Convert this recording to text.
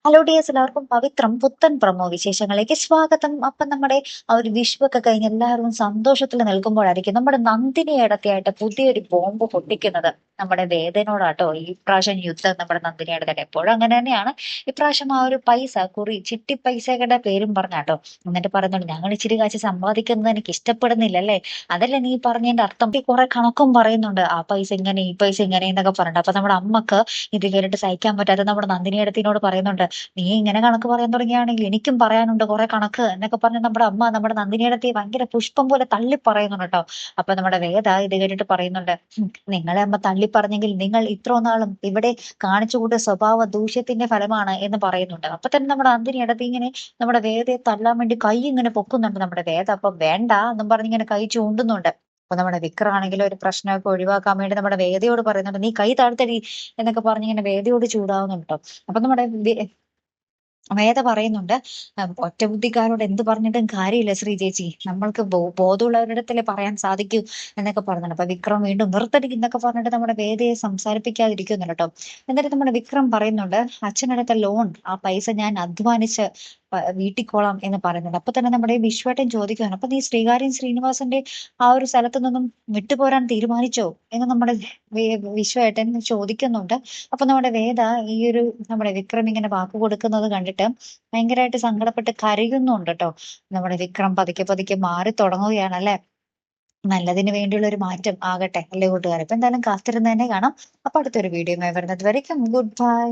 Hello dears, എല്ലാവർക്കും പവിത്രം പുത്തൻ promo വിശേഷങ്ങളിലേക്ക് സ്വാഗതം. അപ്പൊ നമ്മുടെ ആ ഒരു വിഷുവൊക്കെ കഴിഞ്ഞ് എല്ലാവരും സന്തോഷത്തിൽ നിൽക്കുമ്പോഴായിരിക്കും നമ്മുടെ നന്ദിനി ഏടത്തിയായിട്ട് പുതിയൊരു ബോംബ് പൊട്ടിക്കുന്നത് നമ്മുടെ വേദനയോടാട്ടോ. ഈ പ്രാവശ്യം യുദ്ധം നമ്മുടെ നന്ദിനി ഏടത്തിയുടെ എപ്പോഴും അങ്ങനെ തന്നെയാണ്. ഇപ്രാവശ്യം ആ ഒരു പൈസ കുറി ചിട്ടി പൈസയുടെ പേരും പറഞ്ഞാട്ടോ. എന്നിട്ട് പറയുന്നുണ്ട്, ഞങ്ങൾ ഇച്ചിരി കാശ് സമ്പാദിക്കുന്നത് എനിക്ക് ഇഷ്ടപ്പെടുന്നില്ലല്ലേ, അതല്ലേ നീ പറഞ്ഞതിന്റെ അർത്ഥം. ഈ കുറെ കണക്കും പറയുന്നുണ്ട്, ആ പൈസ ഇങ്ങനെ ഈ പൈസ ഇങ്ങനെ എന്നൊക്കെ പറഞ്ഞിട്ട്. അപ്പൊ നമ്മുടെ അമ്മക്ക് ഇത് കേട്ടിട്ട് സഹിക്കാൻ പറ്റാതെ നമ്മുടെ നന്ദിനി ഏടത്തിനോട് പറയുന്നുണ്ട്, നീ ഇങ്ങനെ കണക്ക് പറയാൻ തുടങ്ങിയാണെങ്കിൽ എനിക്കും പറയാനുണ്ട് കുറെ കണക്ക് എന്നൊക്കെ പറഞ്ഞ് നമ്മുടെ അമ്മ നമ്മുടെ നന്ദിനിയിടത്തെ ഭയങ്കര പുഷ്പം പോലെ തള്ളി പറയുന്നുണ്ട് കേട്ടോ. അപ്പൊ നമ്മുടെ വേദ ഇത് കേട്ടിട്ട് പറയുന്നുണ്ട്, നിങ്ങളെ അമ്മ തള്ളി പറഞ്ഞെങ്കിൽ നിങ്ങൾ ഇത്ര നാളും ഇവിടെ കാണിച്ചു കൂട്ടിയ സ്വഭാവ ദൂഷ്യത്തിന്റെ ഫലമാണ് എന്ന് പറയുന്നുണ്ട്. അപ്പൊ തന്നെ നമ്മുടെ നന്ദിനിയിടത്ത് ഇങ്ങനെ നമ്മുടെ വേദയെ തള്ളാൻ വേണ്ടി കൈ ഇങ്ങനെ പൊക്കുന്നുണ്ട് നമ്മുടെ വേദ. അപ്പൊ വേണ്ട എന്നും പറഞ്ഞ് ഇങ്ങനെ കൈ ചൂണ്ടുന്നുണ്ട്. അപ്പൊ നമ്മുടെ വിക്രമാണെങ്കിൽ ഒരു പ്രശ്നമൊക്കെ ഒഴിവാക്കാൻ വേണ്ടി നമ്മുടെ വേദയോട് പറയുന്നുണ്ട്, നീ കൈ താഴ്ത്തടി എന്നൊക്കെ പറഞ്ഞ് ഇങ്ങനെ വേദയോട് ചൂടാവുന്നുണ്ട് ട്ടോ. അപ്പൊ നമ്മുടെ വേദ പറയുന്നുണ്ട്, ഒറ്റബുദ്ധിക്കാരോട് എന്ത് പറഞ്ഞിട്ടും കാര്യമില്ല ശ്രീ ചേച്ചി, നമ്മൾക്ക് ബോധമുള്ളവരുടെ അടുത്തല്ലേ പറയാൻ സാധിക്കൂ എന്നൊക്കെ പറഞ്ഞിട്ടുണ്ട്. അപ്പൊ വിക്രം വീണ്ടും നിർത്തടി എന്നൊക്കെ പറഞ്ഞിട്ട് നമ്മുടെ വേദയെ സംസാരിപ്പിക്കാതിരിക്കുന്നുണ്ട് കേട്ടോ. എന്നിട്ട് നമ്മുടെ വിക്രം പറയുന്നുണ്ട്, അച്ഛനെടുത്ത ലോൺ ആ പൈസ ഞാൻ അധ്വാനിച്ച് വീട്ടിക്കോളാം എന്ന് പറയുന്നുണ്ട്. അപ്പൊ തന്നെ നമ്മുടെ വിശ്വേട്ടൻ ചോദിക്കുകയാണ്, അപ്പൊ നീ ശ്രീകാര്യം ശ്രീനിവാസന്റെ ആ ഒരു സ്ഥലത്തു നിന്നും വിട്ടുപോരാൻ തീരുമാനിച്ചോ എന്ന് നമ്മുടെ വിശ്വേട്ടൻ ചോദിക്കുന്നുണ്ട്. അപ്പൊ നമ്മുടെ വേദ ഈ ഒരു നമ്മുടെ വിക്രം ഇങ്ങനെ വാക്ക് കൊടുക്കുന്നത് കണ്ടിട്ട് ഭയങ്കരമായിട്ട് സങ്കടപ്പെട്ട് കരയുന്നുണ്ട് കേട്ടോ. നമ്മുടെ വിക്രം പതുക്കെ പതുക്കെ മാറി തുടങ്ങുകയാണ് അല്ലെ. നല്ലതിന് വേണ്ടിയുള്ള ഒരു മാറ്റം ആകട്ടെ അല്ലേ കൂട്ടുകാരെ. അപ്പൊ എന്തായാലും കാത്തിരുന്ന് തന്നെ കാണാം. അപ്പൊ അടുത്തൊരു വീഡിയോ വരുന്നത് വരയ്ക്കും ഗുഡ് ബൈ.